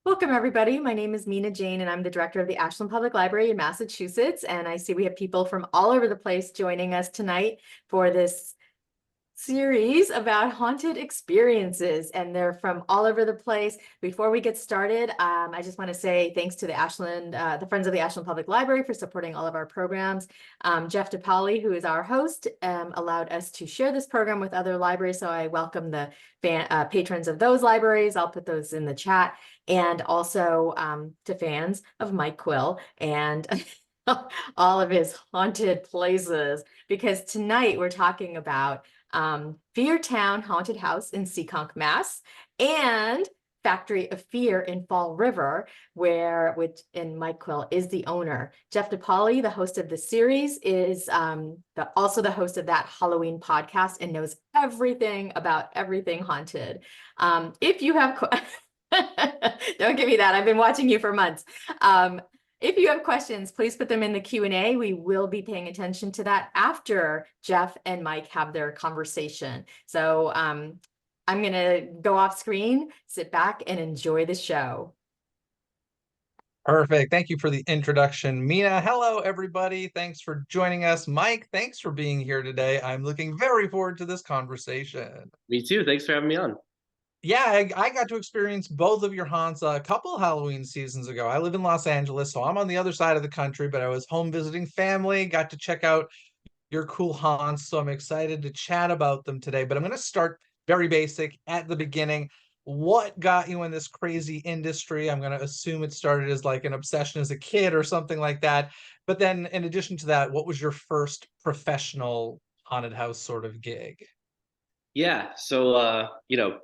Welcome, everybody. My name is Mina Jane, and I'm the director of the Ashland Public Library in Massachusetts. And I see we have people from all over the place joining us tonight for this series about haunted experiences, and they're from all over the place. Before we get started, I just want to say thanks to the Friends of the Ashland Public Library for supporting all of our programs. Jeff DePaoli, who is our host, allowed us to share this program with other libraries, so I welcome the patrons of those libraries. I'll put those in the chat, and also to fans of Mike Quill and all of his haunted places, because tonight we're talking about FearTown Haunted House in Seekonk, Mass, and Factory of Fear in Fall River, which Mike Quill is the owner. Jeff DePaoli, the host of the series, is also the host of that Halloween podcast and knows everything about everything haunted. If you have don't give me that. I've been watching you for months. If you have questions, please put them in the Q&A. We will be paying attention to that after Jeff and Mike have their conversation. So I'm going to go off screen, sit back, and enjoy the show. Perfect. Thank you for the introduction, Mina. Hello, everybody. Thanks for joining us. Mike, thanks for being here today. I'm looking very forward to this conversation. Me too. Thanks for having me on. Yeah, I got to experience both of your haunts a couple Halloween seasons ago. I live in Los Angeles, so I'm on the other side of the country, but I was home visiting family, got to check out your cool haunts, so I'm excited to chat about them today. But I'm going to start very basic at the beginning. What got you in this crazy industry? I'm going to assume it started as like an obsession as a kid or something like that. But then in addition to that, what was your first professional haunted house sort of gig? Yeah. So,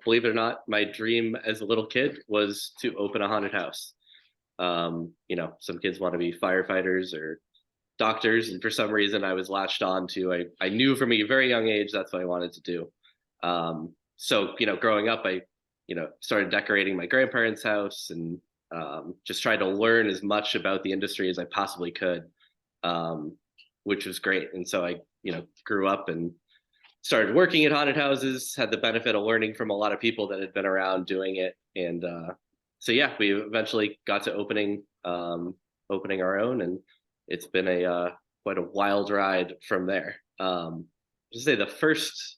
believe it or not, my dream as a little kid was to open a haunted house. Some kids want to be firefighters or doctors, and for some reason I was latched on to, I knew from a very young age that's what I wanted to do. Growing up, I started decorating my grandparents' house and just tried to learn as much about the industry as I possibly could, which was great. And so I grew up and started working at haunted houses, had the benefit of learning from a lot of people that had been around doing it. And we eventually got to opening our own, and it's been quite a wild ride from there. Just say the first,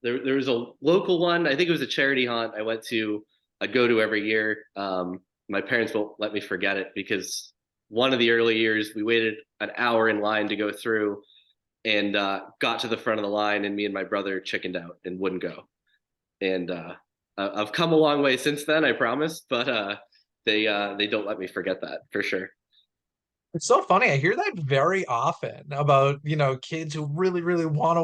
there was a local one. I think it was a charity haunt I go to every year. My parents won't let me forget it because one of the early years we waited an hour in line to go through, and got to the front of the line, and me and my brother chickened out and wouldn't go. And I've come a long way since then, I promise, but they don't let me forget that for sure. It's so funny. I hear that very often about, kids who really, really want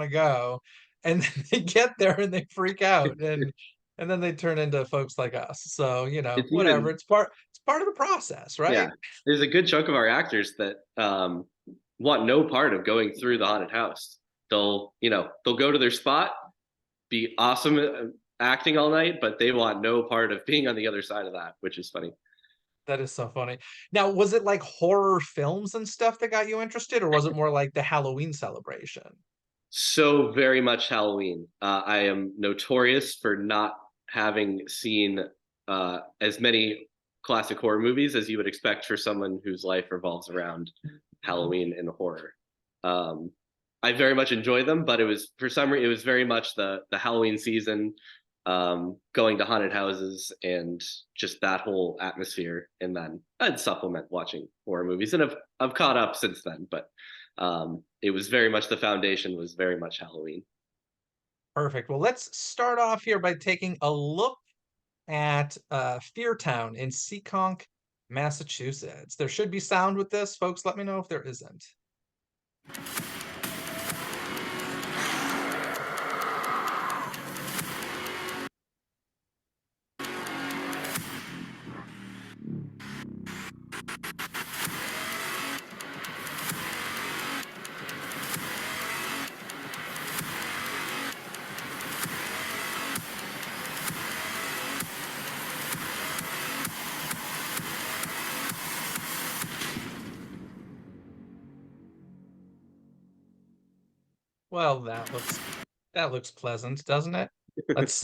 to go, and then they get there and they freak out, and then they turn into folks like us. So, whatever. It's part of the process, right? Yeah. There's a good chunk of our actors that want no part of going through the haunted house. They'll go to their spot, be awesome acting all night, but they want no part of being on the other side of that, which is funny. That is so funny. Now, was it like horror films and stuff that got you interested, or was it more like the Halloween celebration? So very much Halloween. I am notorious for not having seen as many classic horror movies as you would expect for someone whose life revolves around Halloween and horror. I very much enjoy them, but it was very much the Halloween season, going to haunted houses and just that whole atmosphere. And then I'd supplement watching horror movies, and I've caught up since then, but it was very much, the foundation was very much Halloween. Perfect. Well, let's start off here by taking a look at FearTown in Seekonk, Massachusetts. There should be sound with this, folks. Let me know if there isn't. Well, that looks pleasant, doesn't it? Let's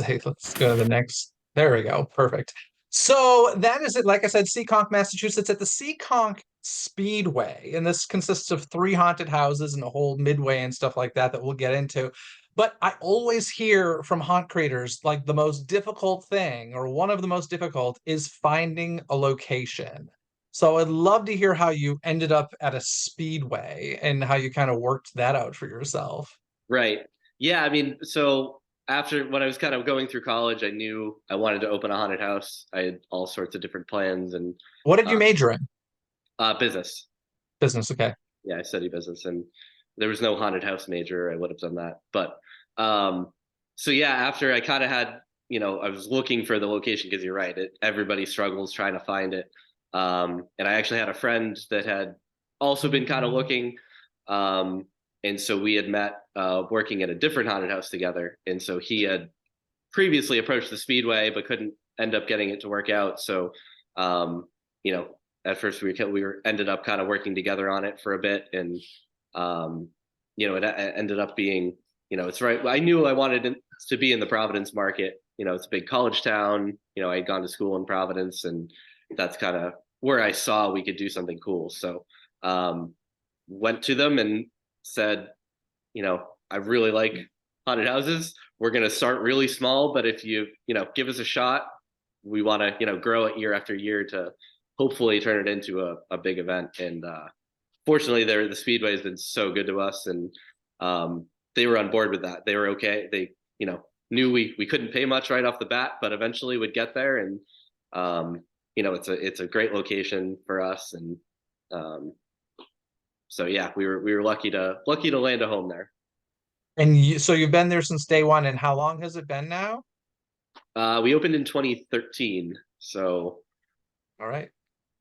go to the next. There we go. Perfect. So that is it. Like I said, Seekonk, Massachusetts, at the Seekonk Speedway. And this consists of 3 haunted houses and a whole midway and stuff like that we'll get into. But I always hear from haunt creators like the most difficult thing, or one of the most difficult, is finding a location. So I'd love to hear how you ended up at a speedway and how you kind of worked that out for yourself. Right. Yeah. I mean, so after when I was kind of going through college, I knew I wanted to open a haunted house. I had all sorts of different plans and What did you uh, major in? business. Business, okay. Yeah, I study business, and there was no haunted house major. I would have done that, but um, so yeah, after I kind of had, I was looking for the location because you're right, everybody struggles trying to find it. And I actually had a friend that had also been kind of looking, and so we had met working at a different haunted house together, and so he had previously approached the Speedway but couldn't end up getting it to work out. So, you know, at first we were ended up kind of working together on it for a bit, and it ended up being, it's right. I knew I wanted it to be in the Providence market. It's a big college town. I had gone to school in Providence, and that's kind of where I saw we could do something cool. So, went to them and said, I really like haunted houses. We're going to start really small, but if you give us a shot, we want to grow it year after year to hopefully turn it into a big event. And fortunately, the Speedway has been so good to us, and they were on board with that. They were okay. They knew we couldn't pay much right off the bat, but eventually would get there. And it's a great location for us, and so yeah, we were lucky to land a home there. And so you've been there since day one, and how long has it been now? We opened in 2013, so All right.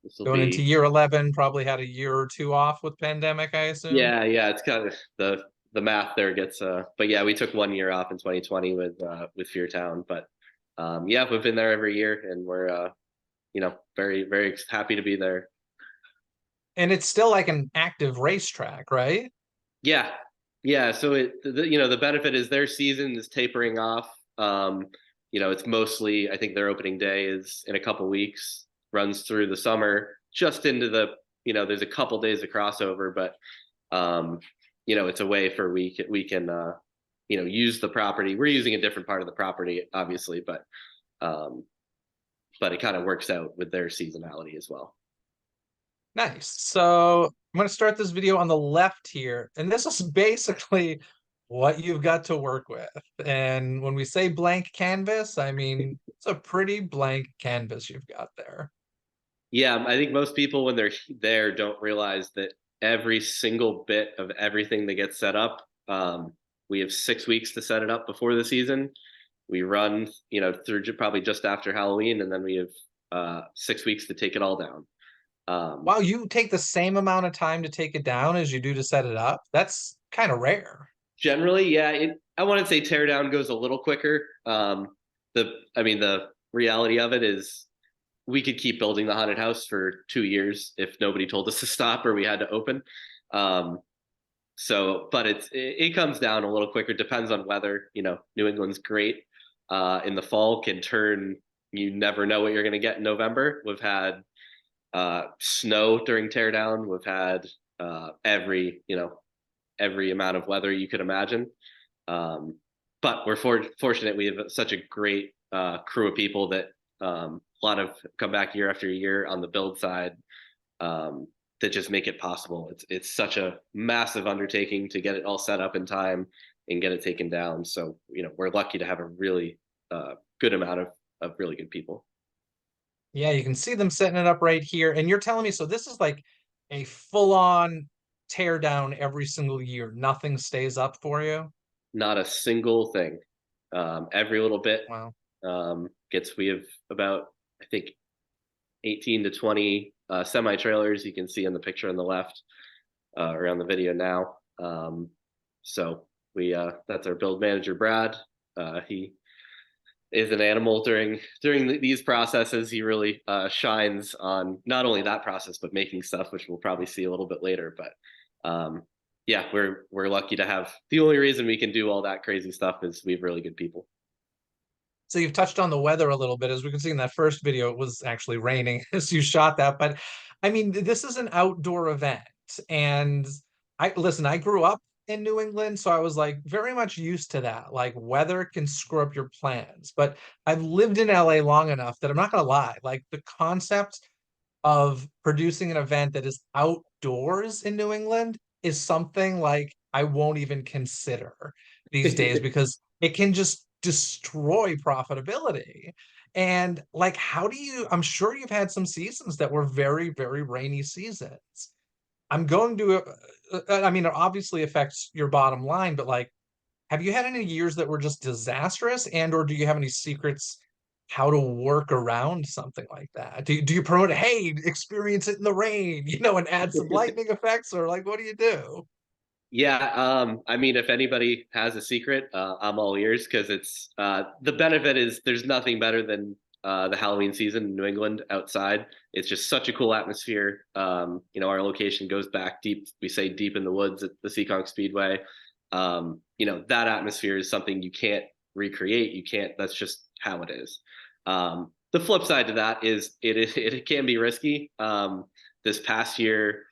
this will Going into be year 11, probably had a year or two off with pandemic, I assume. yeah. It's kind of the math there gets but yeah, we took 1 year off in 2020 with FearTown, but yeah, we've been there every year, and we're very very happy to be there. And it's still like an active racetrack, right? Yeah, yeah. So the benefit is their season is tapering off. It's mostly, I think their opening day is in a couple weeks, runs through the summer, just into the there's a couple days of crossover, but it's a way for we can use the property. We're using a different part of the property, obviously, but it kind of works out with their seasonality as well. Nice. So I'm going to start this video on the left here. And this is basically what you've got to work with. And when we say blank canvas, I mean, it's a pretty blank canvas you've got there. Yeah, I think most people, when they're there, don't realize that every single bit of everything that gets set up, we have 6 weeks to set it up before the season. We run, through probably just after Halloween, and then we have 6 weeks to take it all down. Wow, you take the same amount of time to take it down as you do to set it up? That's kind of rare. Generally, yeah. I wouldn't say tear down goes a little quicker. The reality of it is we could keep building the haunted house for 2 years if nobody told us to stop or we had to open. But it comes down a little quicker. Depends on weather. New England's great. In the fall can turn. You never know what you're going to get in November. We've had snow during teardown. We've had every amount of weather you could imagine. But we're fortunate. We have such a great crew of people that a lot of come back year after year on the build side that just make it possible. It's such a massive undertaking to get it all set up in time and get it taken down. So we're lucky to have a really good amount of really good people. Yeah, you can see them setting it up right here. And you're telling me, so this is like a full-on tear down every single year. Nothing stays up for you? Not a single thing. Every little bit. Wow. We have about, I think, 18 to 20 semi-trailers you can see in the picture on the left, or on the video now. So that's our build manager, Brad. He is an animal during these processes. He really shines on not only that process, but making stuff, which we'll probably see a little bit later. But yeah, we're lucky to have, the only reason we can do all that crazy stuff is we have really good people. So you've touched on the weather a little bit. As we can see in that first video, it was actually raining as you shot that. But I mean, this is an outdoor event. And I grew up in New England, so I was like very much used to that. Like weather can screw up your plans. But I've lived in LA long enough that I'm not gonna lie, like the concept of producing an event that is outdoors in New England is something like I won't even consider these days because it can just destroy profitability. And like, how do you, I'm sure you've had some seasons that were very, very rainy seasons. I'm going to, I mean, it obviously affects your bottom line, but like, have you had any years that were just disastrous, and or do you have any secrets how to work around something like that? Do you promote, hey, experience it in the rain, and add some lightning effects, or like what do you do? Yeah, I mean, if anybody has a secret, I'm all ears because it's the benefit is there's nothing better than the Halloween season in New England outside. It's just such a cool atmosphere. Our location goes back deep, we say deep in the woods at the Seekonk Speedway. That atmosphere is something you can't recreate. You can't, that's just how it is. The flip side to that is it can be risky. This past year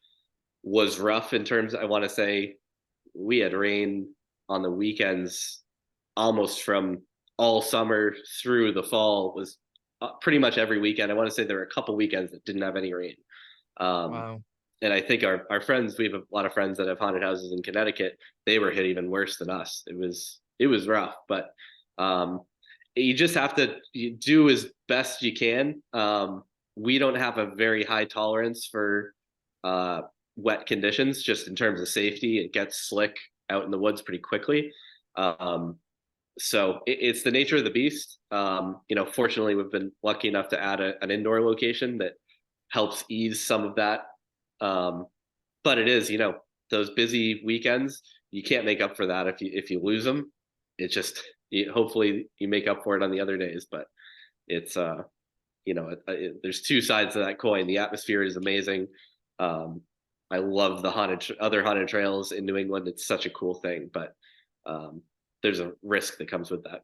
was rough in terms, I want to say, we had rain on the weekends almost from all summer through the fall. It was pretty much every weekend. I want to say there were a couple weekends that didn't have any rain. Um, Wow. and I think our friends, we have a lot of friends that have haunted houses in Connecticut. They were hit even worse than us. It was rough, but you just have to do as best you can. We don't have a very high tolerance for wet conditions, just in terms of safety. It gets slick out in the woods pretty quickly. So it's the nature of the beast. Fortunately, we've been lucky enough to add an indoor location that helps ease some of that. But it is, those busy weekends, you can't make up for that if you lose them. It just hopefully you make up for it on the other days. But it's there's two sides to that coin. The atmosphere is amazing. I love the other haunted trails in New England. It's such a cool thing, but there's a risk that comes with that.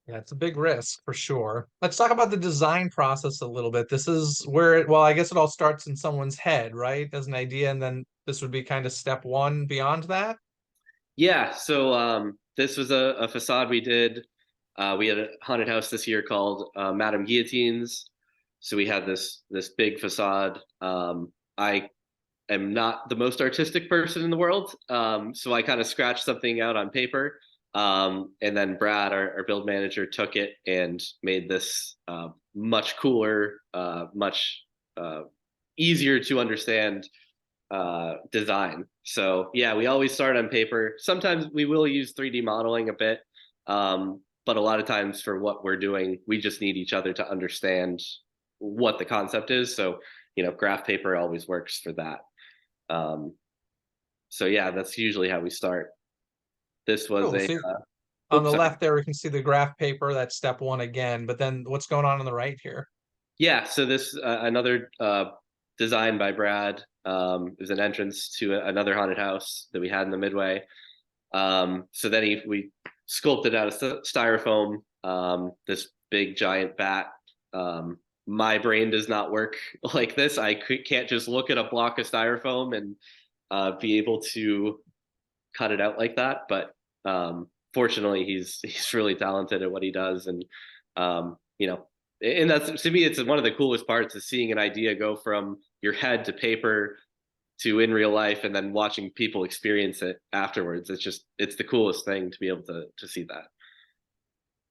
Yeah, it's a big risk for sure. Let's talk about the design process a little bit. This is where well, I guess it all starts in someone's head, right? As an idea, and then this would be kind of step one beyond that. Yeah, so this was a facade we did. We had a haunted house this year called Madame Guillotines. So we had this big facade. I am not the most artistic person in the world, so I kind of scratched something out on paper, and then Brad, our build manager, took it and made this much cooler, much easier to understand design. So yeah, we always start on paper. Sometimes we will use 3D modeling a bit, but a lot of times for what we're doing, we just need each other to understand what the concept is. So graph paper always works for that. So yeah, that's usually how we start. This was Cool. So on oops, the sorry. left there, we can see the graph paper. That's step one again. But then what's going on the right here? Yeah, so this another design by Brad. It was an entrance to another haunted house that we had in the Midway. So then we sculpted out of styrofoam this big giant bat. My brain does not work like this. I can't just look at a block of styrofoam and be able to cut it out like that. But fortunately, he's really talented at what he does, and and that's, to me, it's one of the coolest parts, is seeing an idea go from your head to paper to in real life, and then watching people experience it afterwards. It's the coolest thing to be able to see that.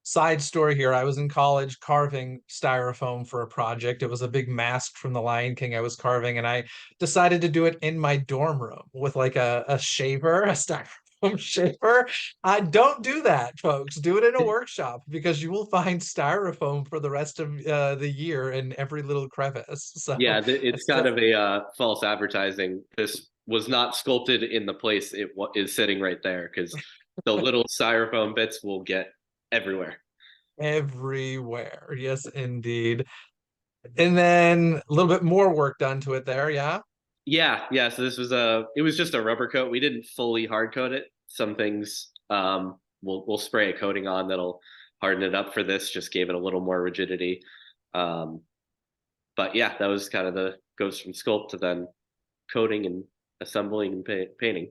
Side story here. I was in college carving styrofoam for a project. It was a big mask from The Lion King I was carving, and I decided to do it in my dorm room with like a shaver, a styrofoam shaver. I don't do that, folks. Do it in a workshop, because you will find styrofoam for the rest of the year in every little crevice. So Yeah, it's that's kind of a false advertising. This was not sculpted in the place it is sitting right there, because the little styrofoam bits will get everywhere. everywhere. Yes, indeed. And then a little bit more work done to it there. Yeah. Yeah. So it was just a rubber coat. We didn't fully hard coat it. Some things we'll spray a coating on that'll hardened it up for this, just gave it a little more rigidity. But yeah, that was kind of goes from sculpt to then coating and assembling and painting.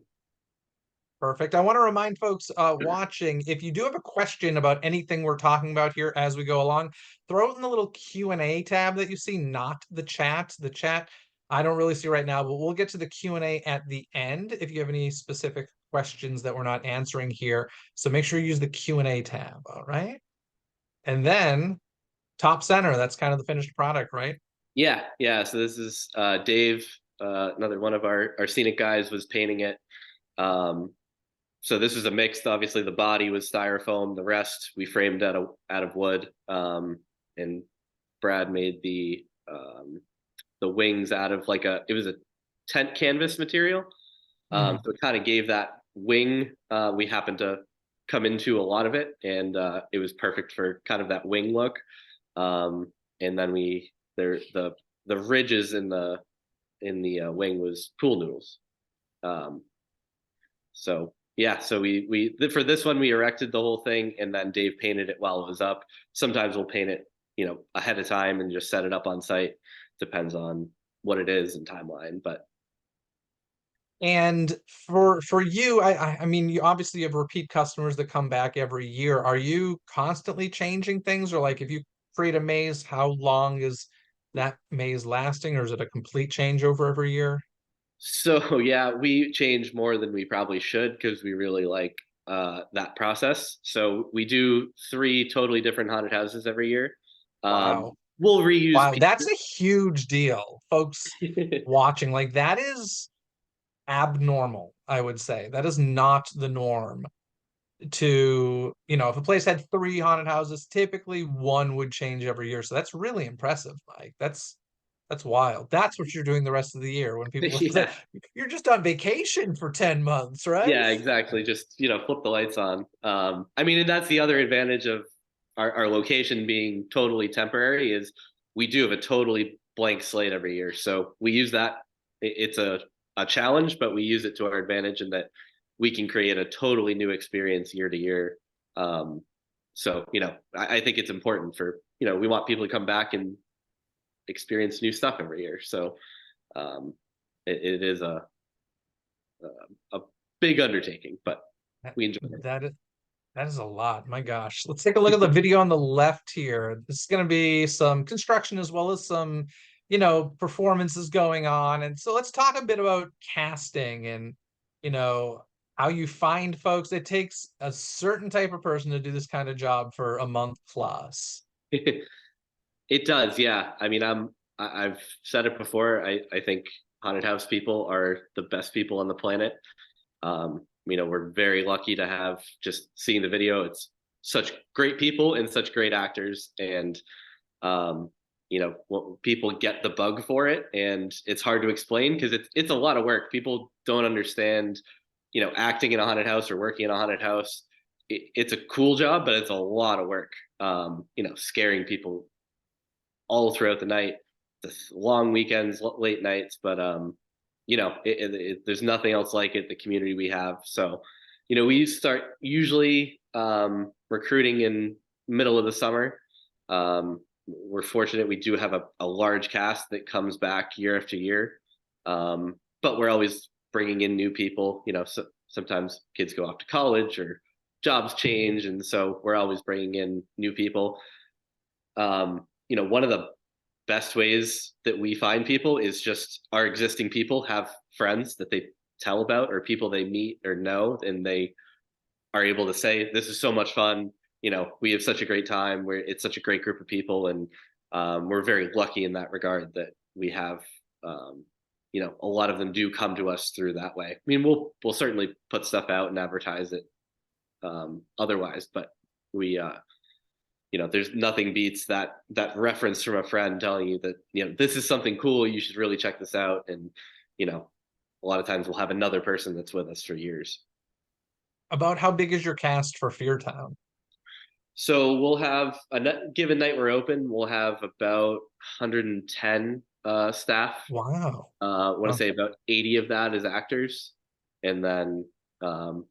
Perfect. I want to remind folks watching, if you do have a question about anything we're talking about here as we go along, throw it in the little Q&A tab that you see, not the chat. The chat, I don't really see right now, but we'll get to the Q&A at the end if you have any specific questions that we're not answering here. So make sure you use the Q&A tab, all right? And then top center, that's kind of the finished product, right? Yeah, yeah. So this is Dave, another one of our scenic guys, was painting it. So this was a mix. Obviously, the body was styrofoam. The rest we framed out of wood. And Brad made the wings out of it was a tent canvas material. So it kind of gave that wing. We happened to come into a lot of it, and it was perfect for kind of that wing look. And then the ridges in the wing was pool noodles. So yeah, so we for this one we erected the whole thing, and then Dave painted it while it was up. Sometimes we'll paint it, ahead of time and just set it up on site. Depends on what it is and timeline, but. And for you, I mean, you obviously have repeat customers that come back every year. Are you constantly changing things, or like if you create a maze, how long is that maze lasting, or is it a complete changeover every year? So yeah, we change more than we probably should because we really like that process. So we do 3 totally different haunted houses every year. Wow. We'll reuse Wow, that's a huge deal, folks watching. Like that is abnormal, I would say. That is not the norm. To, if a place had 3 haunted houses, typically one would change every year. So that's really impressive, Mike. That's wild. That's what you're doing the rest of the year when people say Yeah. you're just on vacation for 10 months, right? Yeah, exactly. Just, flip the lights on. I mean, and that's the other advantage of our location being totally temporary is we do have a totally blank slate every year. So we use that. It's a challenge, but we use it to our advantage in that we can create a totally new experience year to year. So, I think it's important for, we want people to come back and experience new stuff every year. So it is a big undertaking, but we enjoy it. That is a lot. My gosh. Let's take a look at the video on the left here. This is going to be some construction as well as some, performances going on. And so let's talk a bit about casting and, how you find folks. It takes a certain type of person to do this kind of job for a month plus. It does, yeah. I mean, I've said it before. I think haunted house people are the best people on the planet. We're very lucky to have just seeing the video. It's such great people and such great actors, and people get the bug for it, and it's hard to explain because it's a lot of work. People don't understand, acting in a haunted house or working in a haunted house. It's a cool job, but it's a lot of work. Scaring people all throughout the night, the long weekends, late nights, but there's nothing else like it, the community we have. So, we start usually recruiting in middle of the summer. We're fortunate we do have a large cast that comes back year after year, but we're always bringing in new people. So sometimes kids go off to college or jobs change, and so we're always bringing in new people. One of the best ways that we find people is just our existing people have friends that they tell about or people they meet or know, and they are able to say, this is so much fun. We have such a great time where it's such a great group of people. And we're very lucky in that regard that we have, a lot of them do come to us through that way. I mean, we'll certainly put stuff out and advertise it otherwise, but we, there's nothing beats that reference from a friend telling you that, this is something cool. You should really check this out. And, a lot of times we'll have another person that's with us for years. About how big is your cast for FearTown? So we'll have given night we're open, we'll have about 110 staff. Wow. I want to say about 80 of that is actors. And then,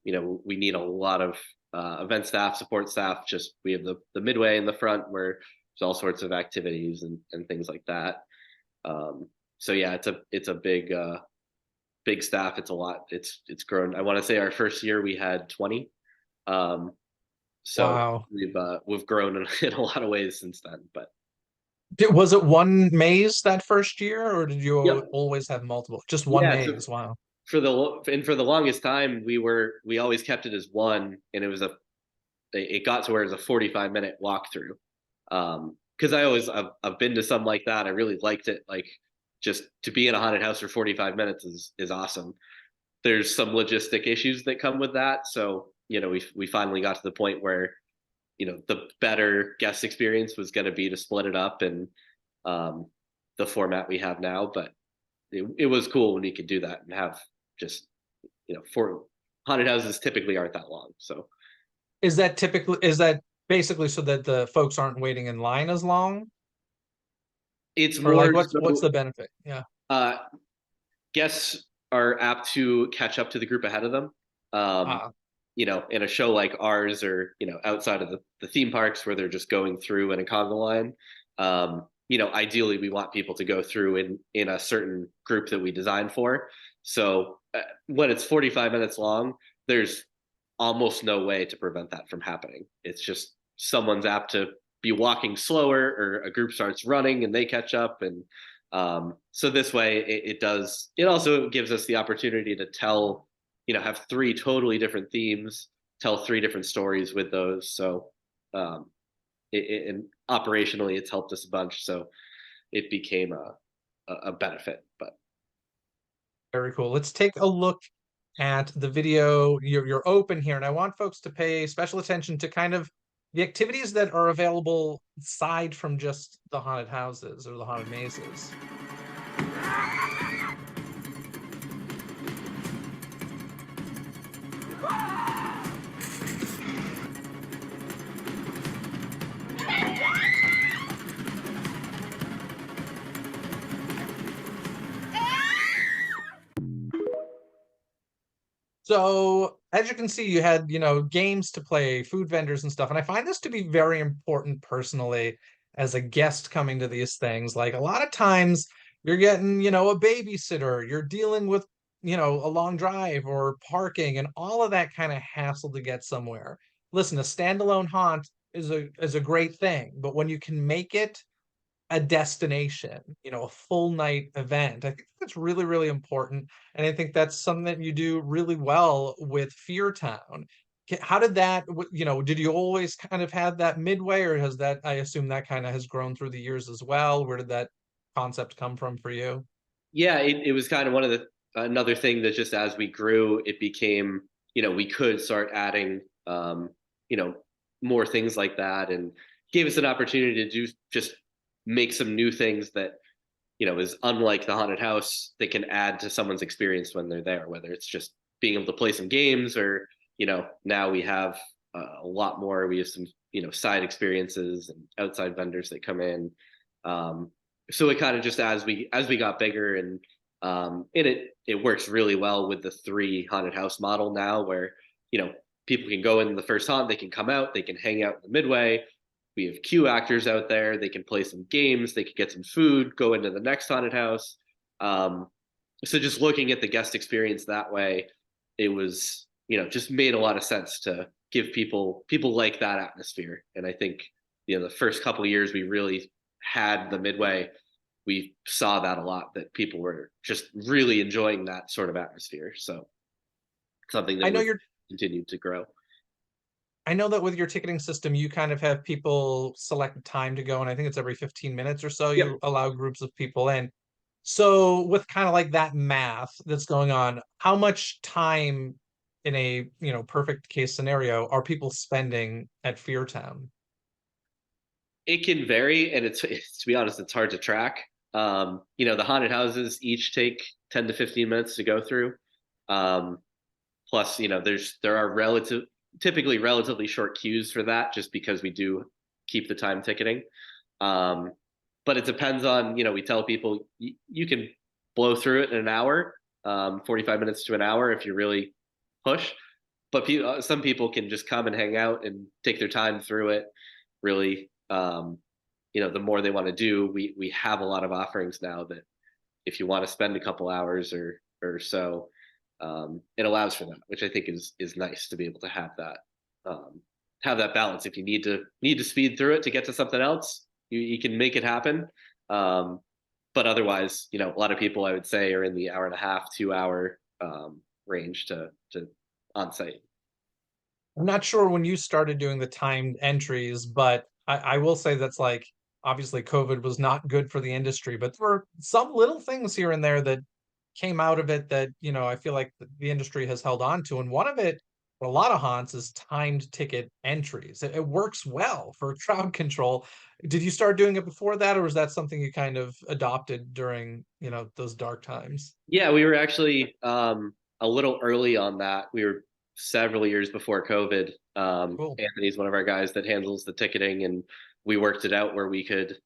we need a lot of event staff, support staff. Just we have the midway in the front where there's all sorts of activities and things like that. So yeah, it's a big staff. It's a lot. It's grown. I want to say our first year we had 20. So Wow. we've grown in a lot of ways since then. But Was it one maze that first year, or did you yep, always have multiple? Just one yeah. So maze. Wow. for the longest time we always kept it as one, and it got to where it was a 45-minute walkthrough. Because I've been to some like that. I really liked it. Like, just to be in a haunted house for 45 minutes is awesome. There's some logistic issues that come with that. So, we finally got to the point where, the better guest experience was going to be to split it up and the format we have now. But it was cool when we could do that and have just, for haunted houses typically aren't that long. So Is that basically so that the folks aren't waiting in line as long? it's Or like more what's so, the benefit? Yeah. uh, guests are apt to catch up to the group ahead of them. Um, Ah, in a show like ours, or outside of the theme parks where they're just going through in a conga line. Ideally we want people to go through in a certain group that we designed for. So when it's 45 minutes long, there's almost no way to prevent that from happening. It's just someone's apt to be walking slower, or a group starts running and they catch up. And so this way it also gives us the opportunity to tell, have three totally different themes, tell three different stories with those. So um, and operationally it's helped us a bunch. So it became a benefit. But very cool. Let's take a look at the video. You're open here, and I want folks to pay special attention to kind of the activities that are available aside from just the haunted houses or the haunted mazes. So as you can see, you had, games to play, food vendors and stuff. And I find this to be very important personally as a guest coming to these things. Like, a lot of times you're getting, a babysitter, you're dealing with, a long drive or parking and all of that kind of hassle to get somewhere. Listen, a standalone haunt is a great thing, but when you can make it a destination, a full night event, I think that's really, really important. And I think that's something that you do really well with FearTown. How did that, did you always kind of have that midway, or has that, I assume that kind of has grown through the years as well? Where did that concept come from for you? yeah, it was kind of one of another thing that just as we grew, it became, we could start adding, you know, more things like that, and gave us an opportunity to just make some new things that, is unlike the haunted house. They can add to someone's experience when they're there, whether it's just being able to play some games, or, now we have a lot more. We have some, side experiences and outside vendors that come in. Um, so it kind of just as we got bigger, and it works really well with the 3 haunted house model now, where people can go in the first haunt, they can come out, they can hang out in the midway. We have queue actors out there, they can play some games, they could get some food, go into the next haunted house. So just looking at the guest experience that way, it was, just made a lot of sense to give people like that atmosphere. And I think, the first couple of years we really had the midway, we saw that a lot, that people were just really enjoying that sort of atmosphere. So something I that know would you're continue to grow. I know that with your ticketing system, you kind of have people select a time to go, and I think it's every 15 minutes or so Yep. you allow groups of people in. So with kind of like that math that's going on, how much time in a, perfect case scenario are people spending at FearTown? It can vary, and to be honest, it's hard to track. The haunted houses each take 10 to 15 minutes to go through. Um, Plus, there are typically relatively short queues for that, just because we do keep the time ticketing. Um, but it depends on, we tell people you can blow through it in an hour, 45 minutes to an hour if you really push. but some people can just come and hang out and take their time through it. Really, the more they want to do, we have a lot of offerings now that if you want to spend a couple hours or so, it allows for that, which I think is nice to be able to have that balance. If you need to speed through it to get to something else, you can make it happen. But otherwise, a lot of people, I would say, are in the hour and a half, 2 hour range to on site. I'm not sure when you started doing the timed entries, but I will say that's like, obviously COVID was not good for the industry, but there were some little things here and there that came out of it that, I feel like the industry has held on to. And one of it, for a lot of haunts, is timed ticket entries. It works well for crowd control. Did you start doing it before that, or was that something you kind of adopted during, those dark times? Yeah, we were actually a little early on that. We were several years before COVID. Cool. Anthony's one of our guys that handles the ticketing, and we worked it out where we could,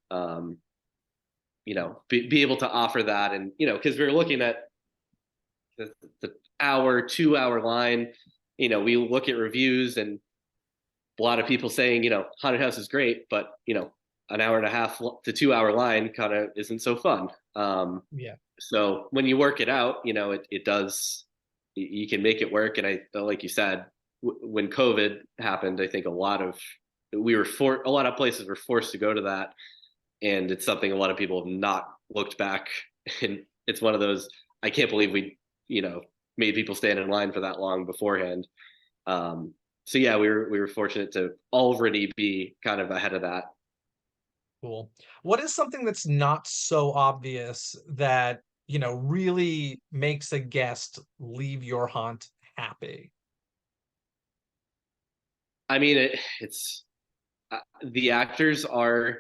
be able to offer that. And, because we were looking at the hour, 2 hour line, we look at reviews and a lot of people saying, haunted house is great, but, an hour and a half to 2 hour line kind of isn't so fun. Yeah. So when you work it out, it does, you can make it work. And like you said, when COVID happened, I think a lot of places were forced to go to that. And it's something a lot of people have not looked back. And it's one of those, I can't believe we, made people stand in line for that long beforehand. So yeah, we were fortunate to already be kind of ahead of that. Cool. What is something that's not so obvious that, really makes a guest leave your haunt happy? I mean, it's the actors are,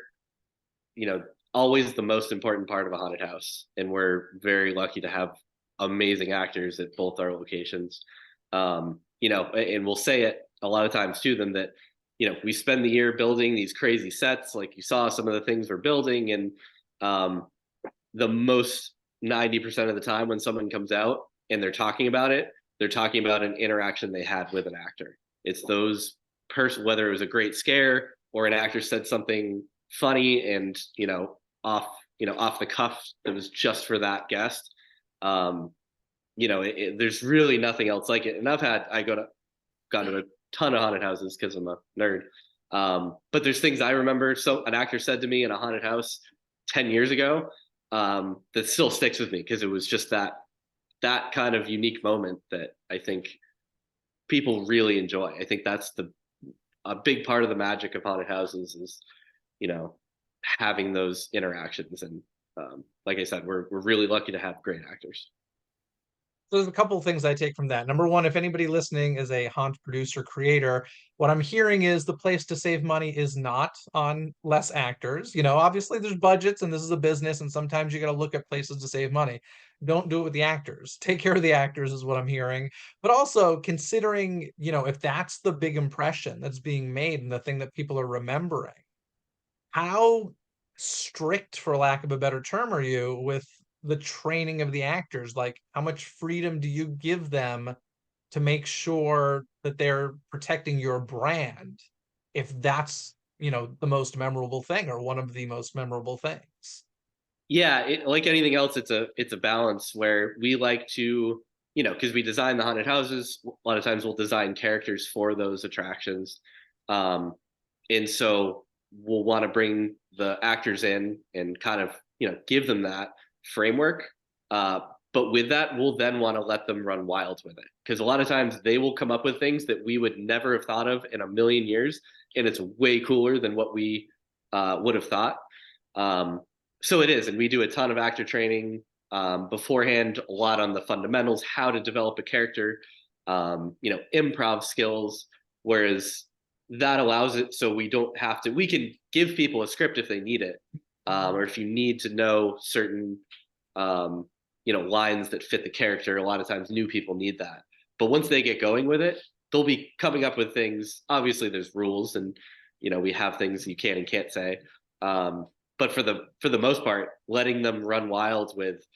always the most important part of a haunted house, and we're very lucky to have amazing actors at both our locations. And we'll say it a lot of times to them that, we spend the year building these crazy sets, like you saw some of the things we're building, and the most 90% of the time when someone comes out and they're talking about it, they're talking about an interaction they had with an actor. It's those whether it was a great scare or an actor said something funny and off the cuff that was just for that guest. There's really nothing else like it. And I gone to a ton of haunted houses because I'm a nerd. But there's things I remember. So an actor said to me in a haunted house 10 years ago that still sticks with me because it was just that kind of unique moment that I think people really enjoy. I think that's a big part of the magic of haunted houses is, having those interactions. And like I said, we're really lucky to have great actors. So there's a couple of things I take from that. Number one, if anybody listening is a haunt producer creator, what I'm hearing is the place to save money is not on less actors. Obviously there's budgets and this is a business, and sometimes you got to look at places to save money. Don't do it with the actors. Take care of the actors is what I'm hearing. But also considering, if that's the big impression that's being made and the thing that people are remembering, how strict, for lack of a better term, are you with the training of the actors? Like, how much freedom do you give them to make sure that they're protecting your brand if that's, the most memorable thing or one of the most memorable things? Yeah, like anything else, it's a balance where we like to, because we design the haunted houses, a lot of times we'll design characters for those attractions. And so we'll want to bring the actors in and kind of, give them that framework. But with that, we'll then want to let them run wild with it. Because a lot of times they will come up with things that we would never have thought of in a million years. And it's way cooler than what we would have thought. So it is. And we do a ton of actor training beforehand, a lot on the fundamentals, how to develop a character, improv skills, whereas that allows it so we don't have to, we can give people a script if they need it. Or if you need to know certain, lines that fit the character, a lot of times new people need that. But once they get going with it, they'll be coming up with things. Obviously there's rules and, we have things you can and can't say. But for the most part, letting them run wild with,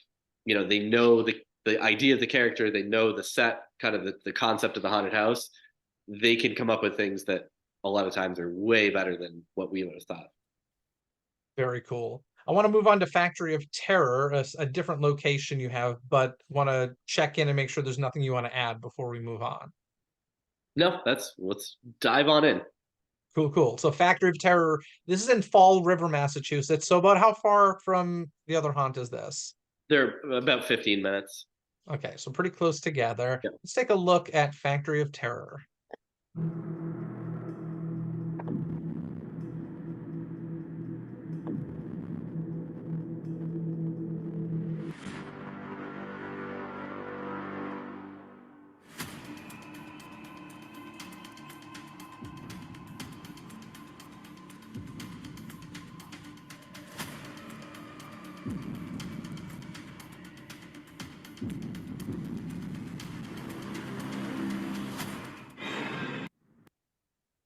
they know the idea of the character, they know the set, kind of the concept of the haunted house, they can come up with things that a lot of times are way better than what we would have thought. Very cool. I want to move on to Factory of Terror, a different location you have, but want to check in and make sure there's nothing you want to add before we move on. No, let's dive on in. Cool, cool. So Factory of Terror, this is in Fall River, Massachusetts. So about how far from the other haunt is this? They're about 15 minutes. Okay, so pretty close together. Yep. Let's take a look at Factory of Terror.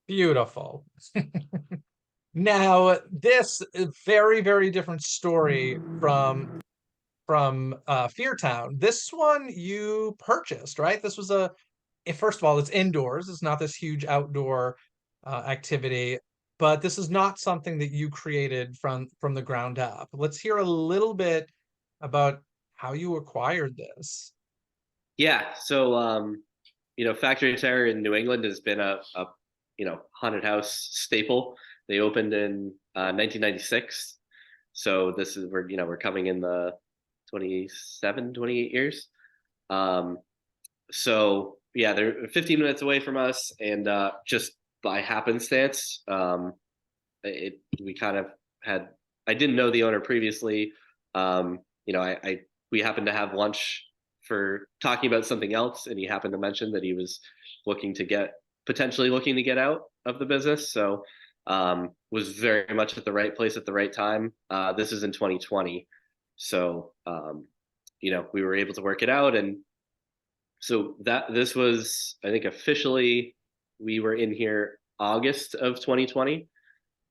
Beautiful. Now, this is very, very different story from FearTown. This one you purchased, right? This was first of all, it's indoors. It's not this huge outdoor activity, but this is not something that you created from the ground up. Let's hear a little bit about how you acquired this. Yeah, so Factory of Terror in New England has been a haunted house staple. They opened in 1996, so this is we're coming in the 28 years. So yeah, they're 15 minutes away from us, and just by happenstance, we kind of had. I didn't know the owner previously. We happened to have lunch for talking about something else, and he happened to mention that he was potentially looking to get out of the business. So was very much at the right place at the right time. This is in 2020, so we were able to work it out, and so this was, I think, officially we were in here August of 2020.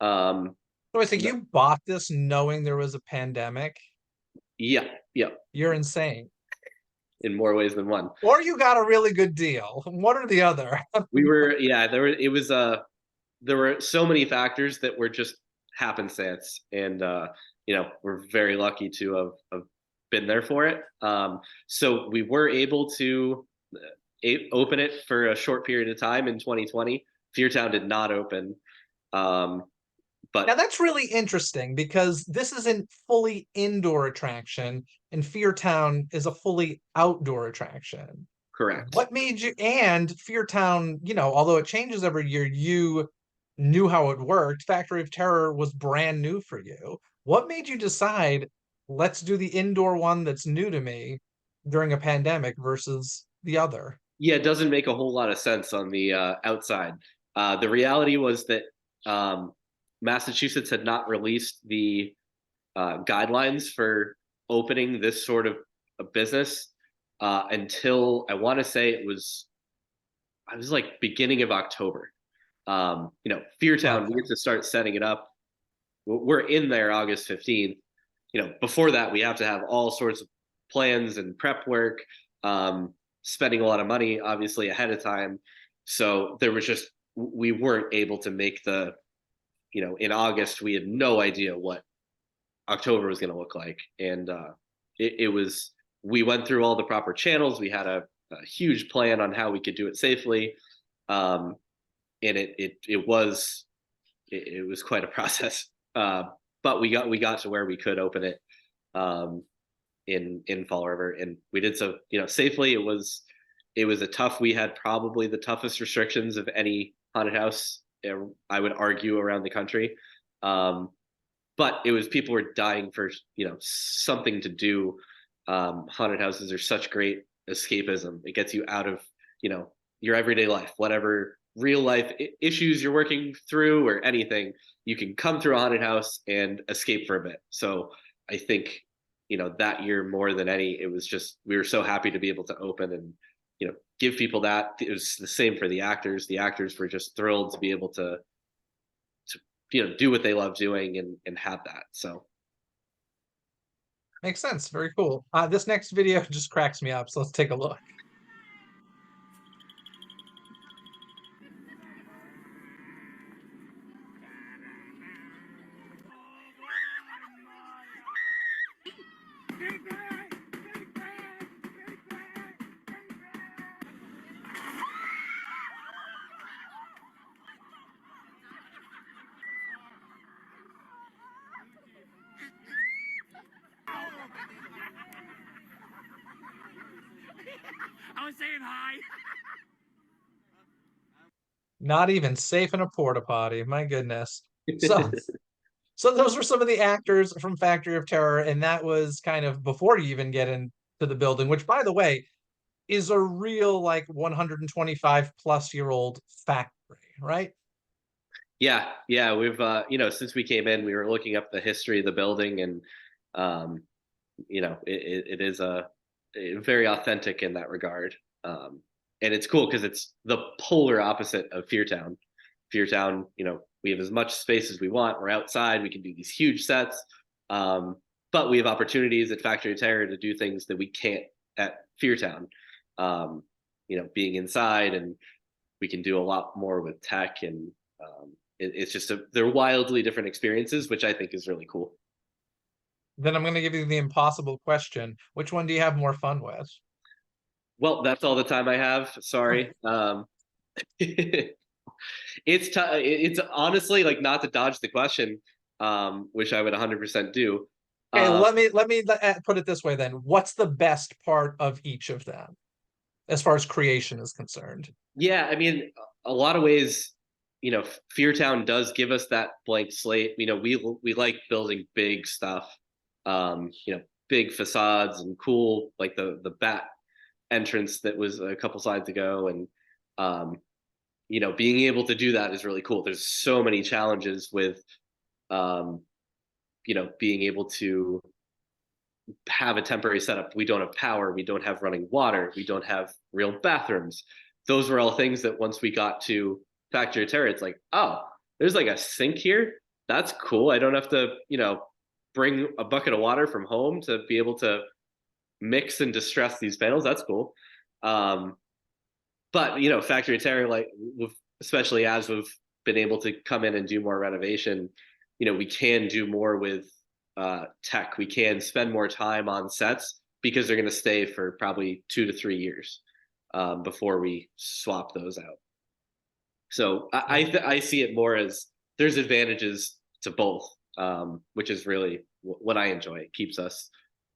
So I think you bought this knowing there was a pandemic. Yeah. You're insane. In more ways than one. Or you got a really good deal. One or the other. There were so many factors that were just happenstance, and we're very lucky to have been there for it. So we were able to open it for a short period of time in 2020. FearTown did not open. But now that's really interesting because this is a fully indoor attraction and FearTown is a fully outdoor attraction. Correct. What made you, and FearTown, although it changes every year, you knew how it worked. Factory of Terror was brand new for you. What made you decide, let's do the indoor one that's new to me during a pandemic versus the other? Yeah, it doesn't make a whole lot of sense on the outside. The reality was that Massachusetts had not released the guidelines for opening this sort of a business until I want to say it was like beginning of October. FearTown, we get to start setting it up. We're in there August 15th. Before that, we have to have all sorts of plans and prep work, spending a lot of money, obviously, ahead of time. So we weren't able to make in August, we had no idea what October was going to look like. And we went through all the proper channels. We had a huge plan on how we could do it safely. And it was quite a process. But we got to where we could open it in Fall River, and we did so safely. It was we had probably the toughest restrictions of any haunted house, I would argue, around the country. But it was, people were dying for something to do. Haunted houses are such great escapism. It gets you out of your everyday life, whatever real life issues you're working through or anything. You can come through a haunted house and escape for a bit. So I think that year, more than any, it was just, we were so happy to be able to open and give people that. It was the same for the actors. The actors were just thrilled to be able to do what they love doing and have that. So Makes sense. Very cool. This next video just cracks me up, so let's take a look. I was saying hi. Not even safe in a porta potty. My goodness. So, so those were some of the actors from Factory of Terror, and that was kind of before you even get into the building, which, by the way, is a real like 125 plus year old factory, right? Yeah, we've since we came in, we were looking up the history of the building, and um, it is a very authentic in that regard. And it's cool because it's the polar opposite of FearTown. FearTown, we have as much space as we want. We're outside. We can do these huge sets, but we have opportunities at Factory of Terror to do things that we can't at FearTown. Being inside, and we can do a lot more with tech, and it's just they're wildly different experiences, which I think is really cool. Then I'm going to give you the impossible question. Which one do you have more fun with? Well, that's all the time I have. Sorry. It's it's honestly, like, not to dodge the question, which I would 100% do. Okay, let me put it this way then. What's the best part of each of them as far as creation is concerned? Yeah, I mean, a lot of ways, FearTown does give us that blank slate. We like building big stuff, big facades and cool, like the bat entrance that was a couple slides ago, and being able to do that is really cool. There's so many challenges with being able to have a temporary setup. We don't have power, we don't have running water, we don't have real bathrooms. Those were all things that once we got to Factory of Terror, it's like, oh, there's like a sink here. That's cool. I don't have to, bring a bucket of water from home to be able to mix and distress these panels. That's cool. But Factory of Terror, like, especially as we've been able to come in and do more renovation, we can do more with tech. We can spend more time on sets because they're going to stay for probably 2 to 3 years before we swap those out. So I see it more as there's advantages to both, which is really what I enjoy. It keeps us,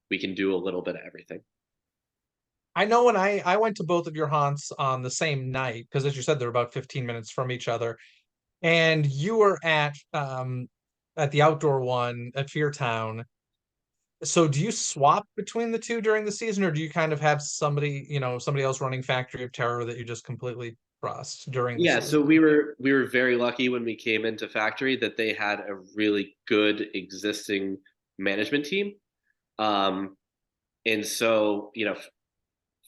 we can do a little bit of everything. I know when I went to both of your haunts on the same night, because as you said, they're about 15 minutes from each other, and you were at the outdoor one at FearTown. So do you swap between the two during the season, or do you kind of have somebody else running Factory of Terror that you just completely trust during the Yeah, season? so we were very lucky when we came into Factory that they had a really good existing management team. And so,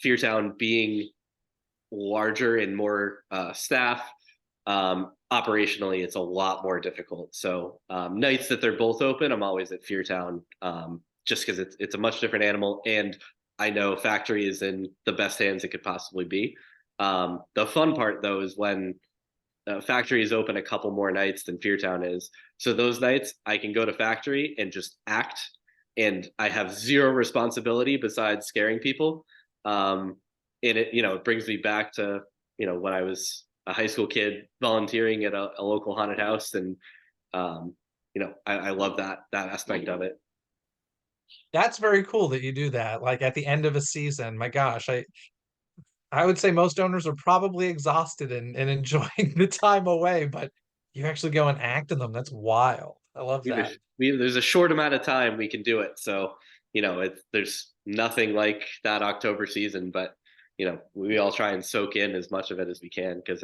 FearTown being larger and more staff, operationally, it's a lot more difficult. So nights that they're both open, I'm always at FearTown, just because it's a much different animal. And I know Factory is in the best hands it could possibly be. The fun part, though, is when Factory is open a couple more nights than FearTown is. So those nights I can go to Factory and just act, and I have zero responsibility besides scaring people. And it brings me back to when I was a high school kid volunteering at a local haunted house, and I love that aspect of it. That's very cool that you do that. Like at the end of a season, my gosh, I would say most owners are probably exhausted and enjoying the time away, but you actually go and act in them. That's wild. I love that. There's a short amount of time we can do it, so there's nothing like that October season, but we all try and soak in as much of it as we can, because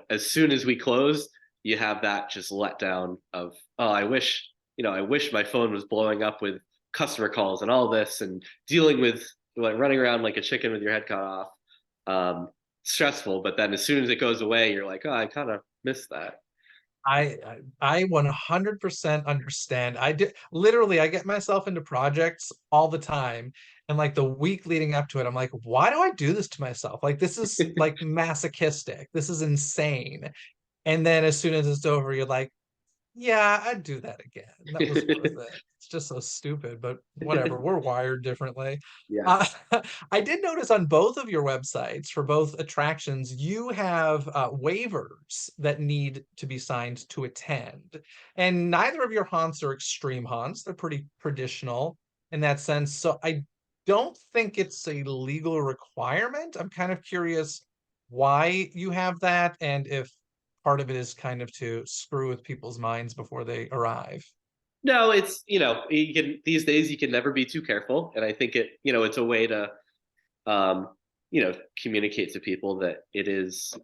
as soon as we close, you have that just letdown of, oh, I wish my phone was blowing up with customer calls and all this, and dealing with, like, running around like a chicken with your head cut off. Stressful, but then as soon as it goes away, you're like, oh, I kind of missed that. I 100% understand. I did literally, I get myself into projects all the time, and like the week leading up to it, I'm like, why do I do this to myself? Like this is like masochistic. This is insane. And then as soon as it's over, you're like, yeah, I'd do that again. That was worth it. It's just so stupid, but whatever. We're wired differently. Yeah. Uh, I did notice on both of your websites for both attractions, you have waivers that need to be signed to attend. And neither of your haunts are extreme haunts. They're pretty traditional in that sense. So I don't think it's a legal requirement. I'm kind of curious why you have that and if part of it is kind of to screw with people's minds before they arrive. No, it's, you can, these days you can never be too careful. And I think it's a way to, um, communicate to people that it is,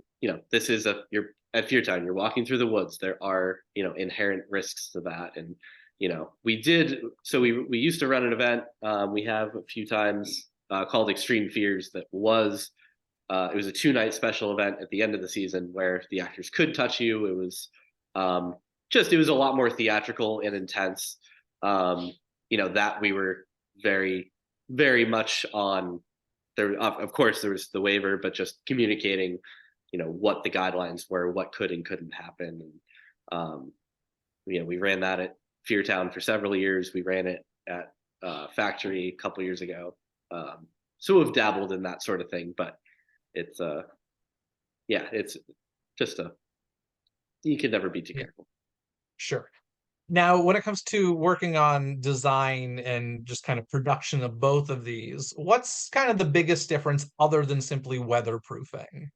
this is you're at FearTown, you're walking through the woods. There are, inherent risks to that. And, we used to run an event. We have a few times called Extreme Fears that was, it was a 2-night special event at the end of the season where the actors could touch you. It was it was a lot more theatrical and intense. That we were very, very much on there. Of course, there was the waiver, but just communicating, what the guidelines were, what could and couldn't happen. And, we ran that at FearTown for several years. We ran it at Factory a couple years ago. So we've dabbled in that sort of thing, but it's it's just you can never be too careful. Sure. Now, when it comes to working on design and just kind of production of both of these, what's kind of the biggest difference other than simply weatherproofing?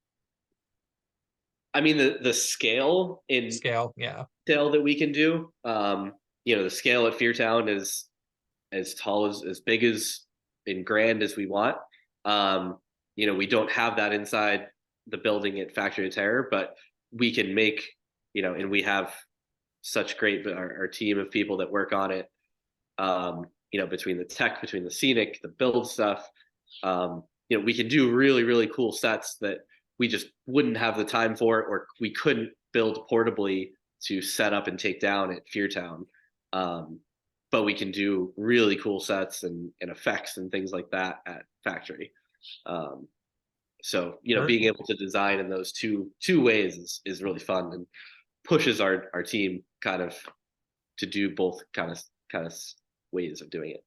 I mean, the scale Yeah. detail that we can do. The scale at FearTown is as tall as big as and grand as we want. We don't have that inside the building at Factory of Terror, but we can make, and we have such great our team of people that work on it. Between the tech, between the scenic, the build stuff, we can do really, really cool sets that we just wouldn't have the time for, or we couldn't build portably to set up and take down at FearTown. But we can do really cool sets and effects and things like that at Factory. Being able to design in those two ways is really fun and pushes our team kind of to do both kind of ways of doing it.